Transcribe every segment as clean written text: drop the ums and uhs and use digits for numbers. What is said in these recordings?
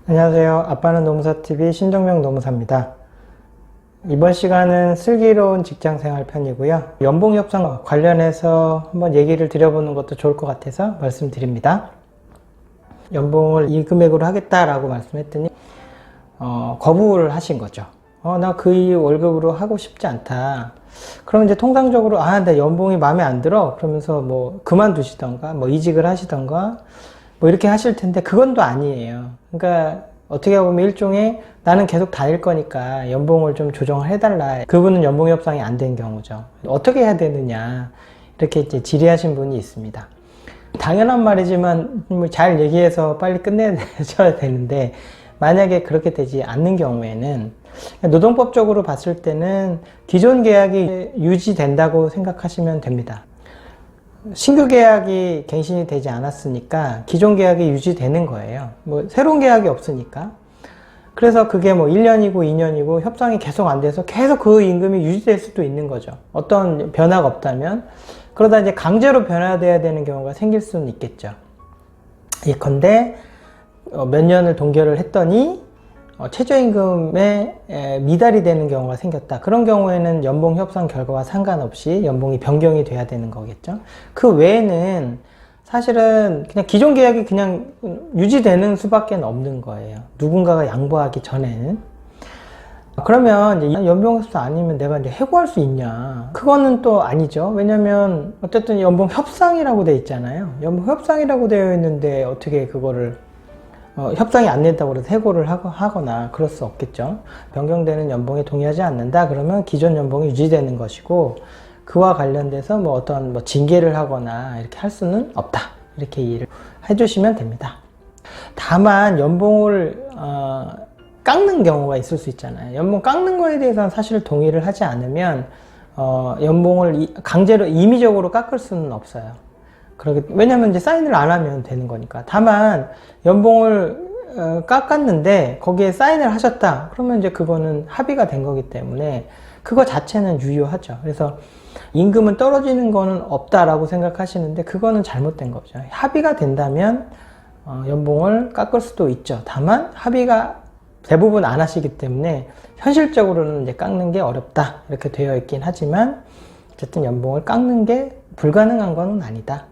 안녕하세요. 아빠는 노무사TV 신정명 노무사입니다. 이번 시간은 슬기로운 직장생활 편이고요. 연봉협상 관련해서 한번 얘기를 드려보는 것도 좋을 것 같아서 말씀드립니다. 연봉을 이 금액으로 하겠다라고 말씀했더니 거부를 하신 거죠. 나 그 월급으로 하고 싶지 않다. 그럼 이제 통상적으로 내 연봉이 마음에 안 들어 그러면서 뭐 그만두시던가 뭐 이직을 하시던가 뭐 이렇게 하실 텐데 그건 또 아니에요. 그러니까 어떻게 보면 일종의 나는 계속 다닐 거니까 연봉을 좀 조정을 해달라. 그분은 연봉 협상이 안 된 경우죠. 어떻게 해야 되느냐 이렇게 이제 질의하신 분이 있습니다. 당연한 말이지만 잘 얘기해서 빨리 끝내셔야 되는데 만약에 그렇게 되지 않는 경우에는 노동법적으로 봤을 때는 기존 계약이 유지된다고 생각하시면 됩니다. 신규 계약이 갱신이 되지 않았으니까 기존 계약이 유지되는 거예요. 뭐 새로운 계약이 없으니까. 그래서 그게 뭐 1년이고 2년이고 협상이 계속 안 돼서 계속 그 임금이 유지될 수도 있는 거죠. 어떤 변화가 없다면. 그러다 이제 강제로 변화돼야 되는 경우가 생길 수는 있겠죠. 예컨대 몇 년을 동결을 했더니 최저임금에 미달이 되는 경우가 생겼다. 그런 경우에는 연봉 협상 결과와 상관없이 연봉이 변경이 돼야 되는 거겠죠. 그 외에는 사실은 그냥 기존 계약이 그냥 유지되는 수밖에 없는 거예요. 누군가가 양보하기 전에는. 그러면 이제 연봉 협상 아니면 내가 이제 해고할 수 있냐? 그거는 또 아니죠. 왜냐면 어쨌든 연봉 협상이라고 돼 있잖아요. 연봉 협상이라고 되어 있는데 어떻게 그거를 협상이 안 된다고 해서 해고를 하거나 그럴 수 없겠죠. 변경되는 연봉에 동의하지 않는다 그러면 기존 연봉이 유지되는 것이고 그와 관련돼서 뭐 어떤 뭐 징계를 하거나 이렇게 할 수는 없다 이렇게 이해를 해주시면 됩니다. 다만 연봉을 깎는 경우가 있을 수 있잖아요. 연봉 깎는 거에 대해서는 사실 동의를 하지 않으면 연봉을 강제로 임의적으로 깎을 수는 없어요. 왜냐면 이제 사인을 안 하면 되는 거니까. 다만 연봉을 깎았는데 거기에 사인을 하셨다 그러면 이제 그거는 합의가 된 거기 때문에 그거 자체는 유효하죠. 그래서 임금은 떨어지는 거는 없다라고 생각하시는데 그거는 잘못된 거죠. 합의가 된다면 연봉을 깎을 수도 있죠. 다만 합의가 대부분 안 하시기 때문에 현실적으로는 이제 깎는 게 어렵다 이렇게 되어 있긴 하지만 어쨌든 연봉을 깎는 게 불가능한 건 아니다.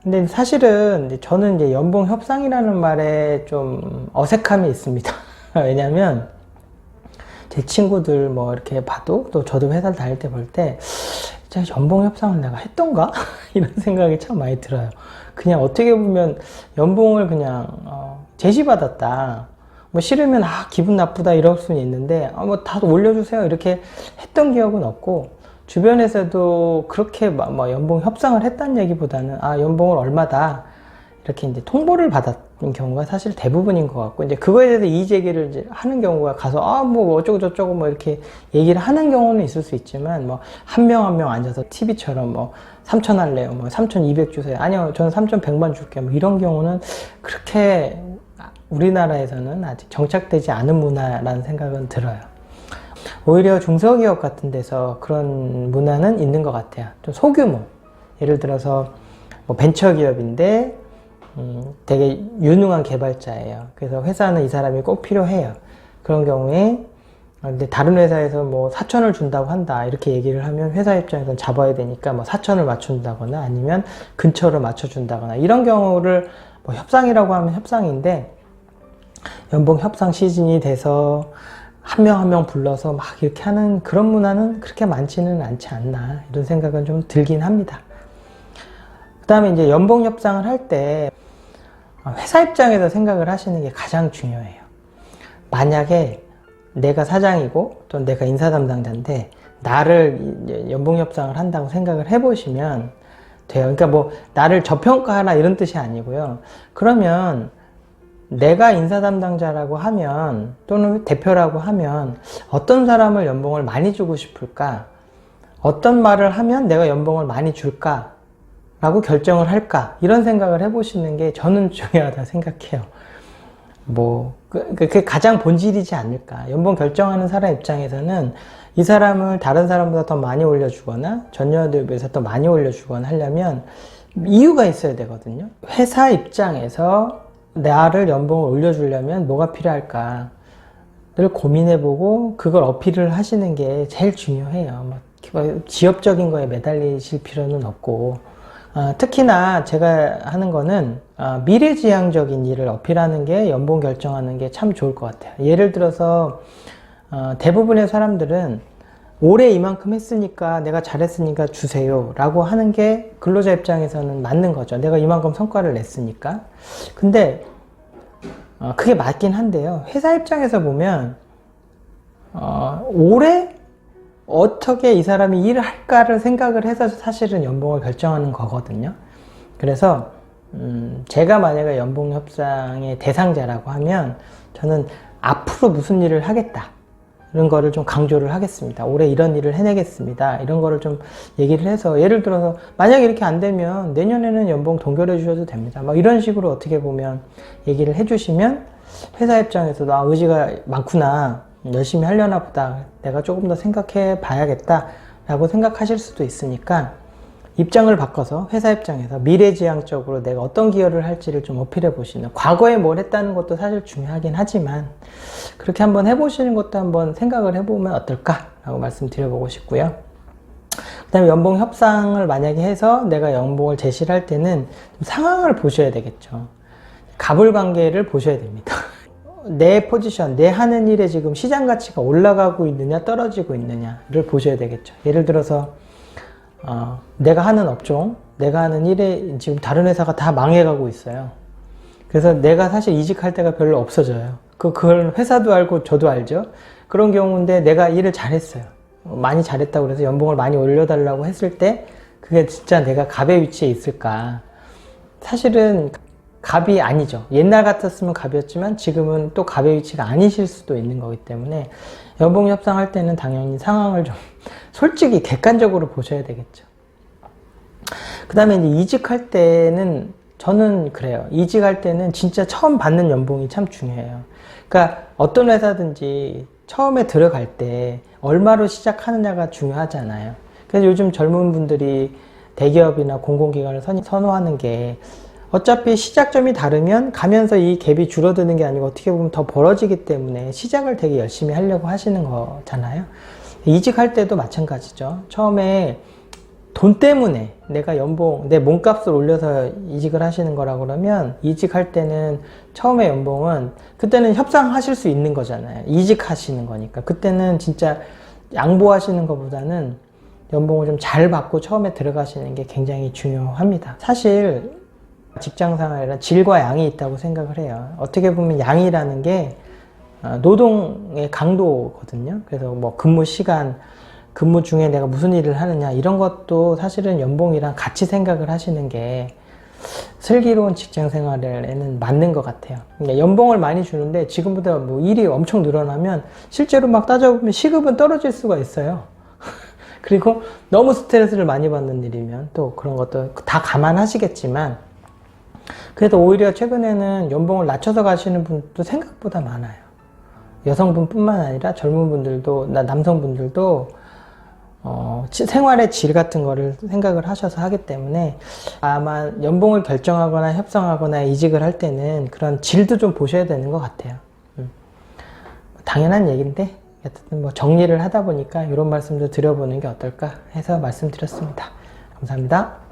근데 사실은 저는 이제 연봉 협상이라는 말에 좀 어색함이 있습니다. 왜냐면 제 친구들 뭐 이렇게 봐도 또 저도 회사를 다닐 때 볼 때 연봉 협상을 내가 했던가? 이런 생각이 참 많이 들어요. 그냥 어떻게 보면 연봉을 그냥 제시받았다. 뭐 싫으면 기분 나쁘다 이럴 수는 있는데 뭐 다 올려주세요 이렇게 했던 기억은 없고 주변에서도 그렇게 뭐 연봉 협상을 했다는 얘기보다는 연봉을 얼마다 이렇게 이제 통보를 받았던 경우가 사실 대부분인 것 같고 이제 그거에 대해서 이의 제기를 이제 하는 경우가 가서 뭐 어쩌고 저쩌고 뭐 이렇게 얘기를 하는 경우는 있을 수 있지만 뭐 한 명 한 명 앉아서 TV처럼 뭐 3,000 할래요 뭐 3,200 주세요 아니요 저는 3,100만 줄게요 뭐 이런 경우는 그렇게 우리나라에서는 아직 정착되지 않은 문화라는 생각은 들어요. 오히려 중소기업 같은 데서 그런 문화는 있는 것 같아요. 좀 소규모. 예를 들어서 뭐 벤처기업인데 되게 유능한 개발자예요. 그래서 회사는 이 사람이 꼭 필요해요. 그런 경우에 근데 다른 회사에서 뭐 4천을 준다고 한다 이렇게 얘기를 하면 회사 입장에서는 잡아야 되니까 뭐 4천을 맞춘다거나 아니면 근처로 맞춰준다거나 이런 경우를 뭐 협상이라고 하면 협상인데 연봉 협상 시즌이 돼서 한 명 한 명 불러서 막 이렇게 하는 그런 문화는 그렇게 많지는 않지 않나 이런 생각은 좀 들긴 합니다. 그 다음에 이제 연봉 협상을 할 때 회사 입장에서 생각을 하시는 게 가장 중요해요. 만약에 내가 사장이고 또 내가 인사 담당자인데 나를 연봉 협상을 한다고 생각을 해보시면 돼요. 그러니까 뭐 나를 저평가하라 이런 뜻이 아니고요. 그러면 내가 인사 담당자라고 하면 또는 대표라고 하면 어떤 사람을 연봉을 많이 주고 싶을까? 어떤 말을 하면 내가 연봉을 많이 줄까? 라고 결정을 할까? 이런 생각을 해보시는 게 저는 중요하다 생각해요. 그게 가장 본질이지 않을까? 연봉 결정하는 사람 입장에서는 이 사람을 다른 사람보다 더 많이 올려주거나 전년도에 비해서 더 많이 올려주거나 하려면 이유가 있어야 되거든요. 회사 입장에서 나를 연봉을 올려주려면 뭐가 필요할까 늘 고민해보고 그걸 어필을 하시는 게 제일 중요해요. 뭐 지엽적인 거에 매달리실 필요는 없고, 특히나 제가 하는 거는 미래지향적인 일을 어필하는 게 연봉 결정하는 게 참 좋을 것 같아요. 예를 들어서 대부분의 사람들은 올해 이만큼 했으니까 내가 잘했으니까 주세요 라고 하는 게 근로자 입장에서는 맞는 거죠. 내가 이만큼 성과를 냈으니까. 근데 그게 맞긴 한데요. 회사 입장에서 보면 올해 어떻게 이 사람이 일을 할까를 생각을 해서 사실은 연봉을 결정하는 거거든요. 그래서 제가 만약에 연봉 협상의 대상자라고 하면 저는 앞으로 무슨 일을 하겠다 이런 거를 좀 강조를 하겠습니다. 올해 이런 일을 해내겠습니다. 이런 거를 좀 얘기를 해서, 예를 들어서 만약에 이렇게 안 되면 내년에는 연봉 동결해 주셔도 됩니다. 막 이런 식으로 어떻게 보면 얘기를 해주시면 회사 입장에서도 의지가 많구나, 열심히 하려나 보다, 내가 조금 더 생각해 봐야겠다 라고 생각하실 수도 있으니까 입장을 바꿔서 회사 입장에서 미래지향적으로 내가 어떤 기여를 할지를 좀 어필해 보시는, 과거에 뭘 했다는 것도 사실 중요하긴 하지만 그렇게 한번 해보시는 것도 한번 생각을 해보면 어떨까 라고 말씀드려보고 싶고요. 그 다음에 연봉 협상을 만약에 해서 내가 연봉을 제시를 할 때는 상황을 보셔야 되겠죠. 갑을관계를 보셔야 됩니다. 내 포지션, 내 하는 일에 지금 시장 가치가 올라가고 있느냐 떨어지고 있느냐를 보셔야 되겠죠. 예를 들어서 내가 하는 업종, 내가 하는 일에 지금 다른 회사가 다 망해가고 있어요. 그래서 내가 사실 이직할 때가 별로 없어져요. 그걸 회사도 알고 저도 알죠. 그런 경우인데 내가 일을 잘했어요. 많이 잘했다고 그래서 연봉을 많이 올려달라고 했을 때 그게 진짜 내가 갑의 위치에 있을까? 사실은 갑이 아니죠. 옛날 같았으면 갑이었지만 지금은 또 갑의 위치가 아니실 수도 있는 거기 때문에 연봉 협상할 때는 당연히 상황을 좀 솔직히 객관적으로 보셔야 되겠죠. 그 다음에 이제 이직할 때는 저는 그래요. 이직할 때는 진짜 처음 받는 연봉이 참 중요해요. 그러니까 어떤 회사든지 처음에 들어갈 때 얼마로 시작하느냐가 중요하잖아요. 그래서 요즘 젊은 분들이 대기업이나 공공기관을 선호하는 게 어차피 시작점이 다르면 가면서 이 갭이 줄어드는 게 아니고 어떻게 보면 더 벌어지기 때문에 시작을 되게 열심히 하려고 하시는 거잖아요. 이직할 때도 마찬가지죠. 처음에 돈 때문에 내가 연봉, 내 몸값을 올려서 이직을 하시는 거라 그러면 이직할 때는 처음에 연봉은 그때는 협상하실 수 있는 거잖아요. 이직하시는 거니까. 그때는 진짜 양보하시는 것보다는 연봉을 좀 잘 받고 처음에 들어가시는 게 굉장히 중요합니다. 사실 직장생활에는 질과 양이 있다고 생각을 해요. 어떻게 보면 양이라는 게 노동의 강도거든요. 그래서 뭐 근무 시간, 근무 중에 내가 무슨 일을 하느냐 이런 것도 사실은 연봉이랑 같이 생각을 하시는 게 슬기로운 직장 생활에는 맞는 것 같아요. 그러니까 연봉을 많이 주는데 지금보다 뭐 일이 엄청 늘어나면 실제로 막 따져보면 시급은 떨어질 수가 있어요. 그리고 너무 스트레스를 많이 받는 일이면 또 그런 것도 다 감안하시겠지만 그래도 오히려 최근에는 연봉을 낮춰서 가시는 분도 생각보다 많아요. 여성분뿐만 아니라 젊은 분들도, 남성분들도 생활의 질 같은 거를 생각을 하셔서 하기 때문에 아마 연봉을 결정하거나 협상하거나 이직을 할 때는 그런 질도 좀 보셔야 되는 것 같아요. 당연한 얘기인데 어쨌든 뭐 정리를 하다 보니까 이런 말씀도 드려보는 게 어떨까 해서 말씀드렸습니다. 감사합니다.